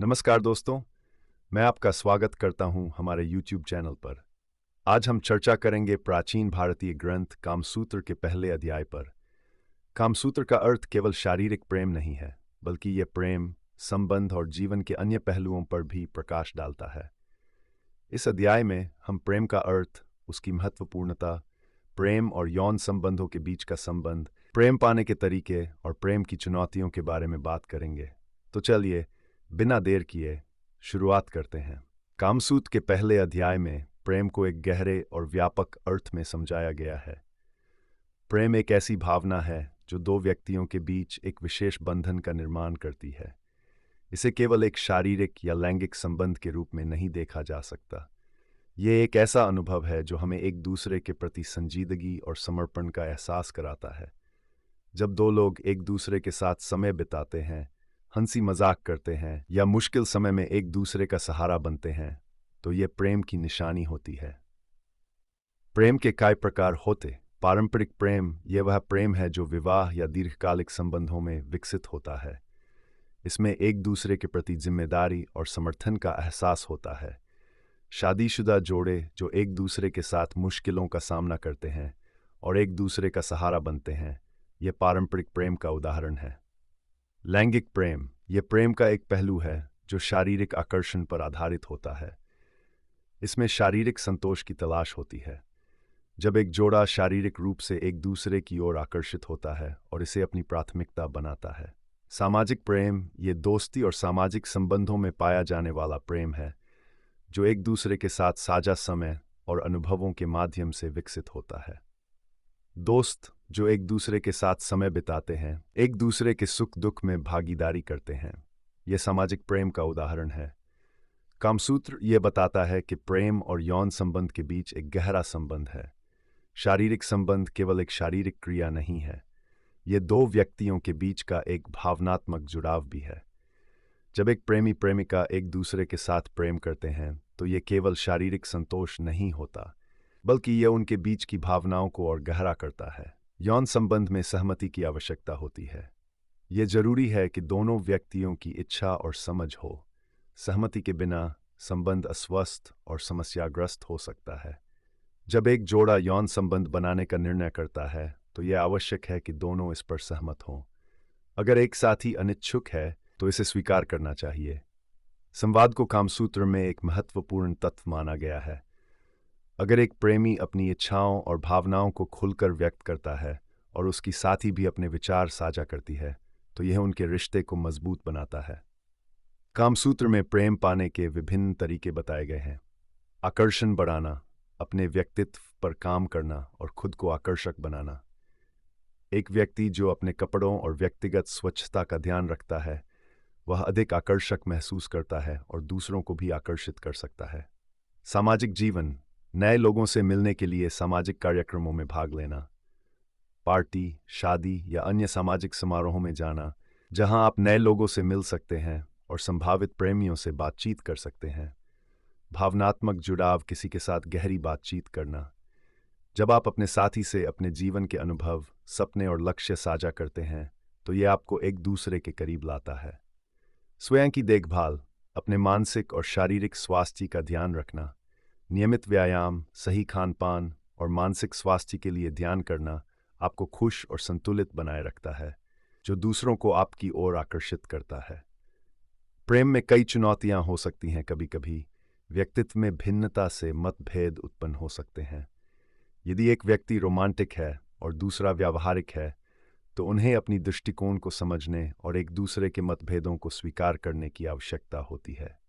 नमस्कार दोस्तों, मैं आपका स्वागत करता हूं हमारे YouTube चैनल पर। आज हम चर्चा करेंगे प्राचीन भारतीय ग्रंथ कामसूत्र के पहले अध्याय पर। कामसूत्र का अर्थ केवल शारीरिक प्रेम नहीं है, बल्कि ये प्रेम, संबंध और जीवन के अन्य पहलुओं पर भी प्रकाश डालता है। इस अध्याय में हम प्रेम का अर्थ, उसकी महत्वपूर्णता, प्रेम और यौन संबंधों के बीच का संबंध, प्रेम पाने के तरीके और प्रेम की चुनौतियों के बारे में बात करेंगे। तो चलिए, बिना देर किए शुरुआत करते हैं। कामसूत्र के पहले अध्याय में प्रेम को एक गहरे और व्यापक अर्थ में समझाया गया है। प्रेम एक ऐसी भावना है जो दो व्यक्तियों के बीच एक विशेष बंधन का निर्माण करती है। इसे केवल एक शारीरिक या लैंगिक संबंध के रूप में नहीं देखा जा सकता। ये एक ऐसा अनुभव है जो हमें एक दूसरे के प्रति संजीदगी और समर्पण का एहसास कराता है। जब दो लोग एक दूसरे के साथ समय बिताते हैं, हंसी मजाक करते हैं या मुश्किल समय में एक दूसरे का सहारा बनते हैं, तो ये प्रेम की निशानी होती है। प्रेम के कई प्रकार होते। पारंपरिक प्रेम ये वह प्रेम है जो विवाह या दीर्घकालिक संबंधों में विकसित होता है। इसमें एक दूसरे के प्रति जिम्मेदारी और समर्थन का एहसास होता है। शादीशुदा जोड़े जो एक दूसरे के साथ मुश्किलों का सामना करते हैं और एक दूसरे का सहारा बनते हैं, ये पारंपरिक प्रेम का उदाहरण है। लैंगिक प्रेम ये प्रेम का एक पहलू है जो शारीरिक आकर्षण पर आधारित होता है। इसमें शारीरिक संतोष की तलाश होती है। जब एक जोड़ा शारीरिक रूप से एक दूसरे की ओर आकर्षित होता है और इसे अपनी प्राथमिकता बनाता है। सामाजिक प्रेम ये दोस्ती और सामाजिक संबंधों में पाया जाने वाला प्रेम है, जो एक दूसरे के साथ साझा समय और अनुभवों के माध्यम से विकसित होता है। दोस्त जो एक दूसरे के साथ समय बिताते हैं, एक दूसरे के सुख दुख में भागीदारी करते हैं, यह सामाजिक प्रेम का उदाहरण है। कामसूत्र ये बताता है कि प्रेम और यौन संबंध के बीच एक गहरा संबंध है। शारीरिक संबंध केवल एक शारीरिक क्रिया नहीं है, ये दो व्यक्तियों के बीच का एक भावनात्मक जुड़ाव भी है। जब एक प्रेमी प्रेमिका एक दूसरे के साथ प्रेम करते हैं, तो ये केवल शारीरिक संतोष नहीं होता, बल्कि यह उनके बीच की भावनाओं को और गहरा करता है। यौन संबंध में सहमति की आवश्यकता होती है। यह जरूरी है कि दोनों व्यक्तियों की इच्छा और समझ हो। सहमति के बिना संबंध अस्वस्थ और समस्याग्रस्त हो सकता है। जब एक जोड़ा यौन संबंध बनाने का निर्णय करता है, तो यह आवश्यक है कि दोनों इस पर सहमत हों। अगर एक साथी अनिच्छुक है, तो इसे स्वीकार करना चाहिए। संवाद को कामसूत्र में एक महत्वपूर्ण तत्व माना गया है। अगर एक प्रेमी अपनी इच्छाओं और भावनाओं को खुलकर व्यक्त करता है और उसकी साथी भी अपने विचार साझा करती है, तो यह उनके रिश्ते को मजबूत बनाता है। कामसूत्र में प्रेम पाने के विभिन्न तरीके बताए गए हैं। आकर्षण बढ़ाना, अपने व्यक्तित्व पर काम करना और खुद को आकर्षक बनाना। एक व्यक्ति जो अपने कपड़ों और व्यक्तिगत स्वच्छता का ध्यान रखता है, वह अधिक आकर्षक महसूस करता है और दूसरों को भी आकर्षित कर सकता है। सामाजिक जीवन, नए लोगों से मिलने के लिए सामाजिक कार्यक्रमों में भाग लेना, पार्टी, शादी या अन्य सामाजिक समारोहों में जाना, जहां आप नए लोगों से मिल सकते हैं और संभावित प्रेमियों से बातचीत कर सकते हैं। भावनात्मक जुड़ाव, किसी के साथ गहरी बातचीत करना। जब आप अपने साथी से अपने जीवन के अनुभव, सपने और लक्ष्य साझा करते हैं, तो यह आपको एक दूसरे के करीब लाता है। स्वयं की देखभाल, अपने मानसिक और शारीरिक स्वास्थ्य का ध्यान रखना। नियमित व्यायाम, सही खान-पान और मानसिक स्वास्थ्य के लिए ध्यान करना आपको खुश और संतुलित बनाए रखता है, जो दूसरों को आपकी ओर आकर्षित करता है। प्रेम में कई चुनौतियां हो सकती हैं। कभी-कभी व्यक्तित्व में भिन्नता से मतभेद उत्पन्न हो सकते हैं। यदि एक व्यक्ति रोमांटिक है और दूसरा व्यावहारिक है, तो उन्हें अपनी दृष्टिकोण को समझने और एक दूसरे के मतभेदों को स्वीकार करने की आवश्यकता होती है।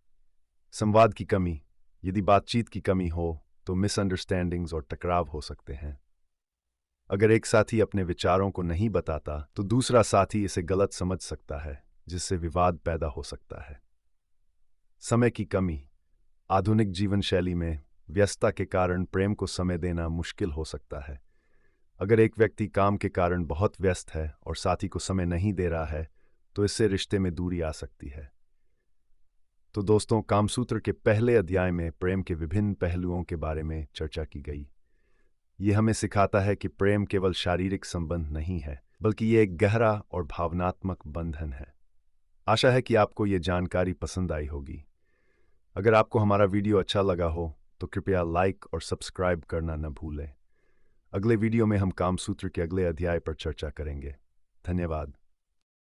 संवाद की कमी, यदि बातचीत की कमी हो, तो मिसअंडरस्टैंडिंग्स और टकराव हो सकते हैं। अगर एक साथी अपने विचारों को नहीं बताता, तो दूसरा साथी इसे गलत समझ सकता है, जिससे विवाद पैदा हो सकता है। समय की कमी, आधुनिक जीवन शैली में व्यस्तता के कारण प्रेम को समय देना मुश्किल हो सकता है। अगर एक व्यक्ति काम के कारण बहुत व्यस्त है और साथी को समय नहीं दे रहा है, तो इससे रिश्ते में दूरी आ सकती है। तो दोस्तों, कामसूत्र के पहले अध्याय में प्रेम के विभिन्न पहलुओं के बारे में चर्चा की गई। ये हमें सिखाता है कि प्रेम केवल शारीरिक संबंध नहीं है, बल्कि ये एक गहरा और भावनात्मक बंधन है। आशा है कि आपको ये जानकारी पसंद आई होगी। अगर आपको हमारा वीडियो अच्छा लगा हो तो कृपया लाइक और सब्सक्राइब करना न भूलें। अगले वीडियो में हम कामसूत्र के अगले अध्याय पर चर्चा करेंगे। धन्यवाद।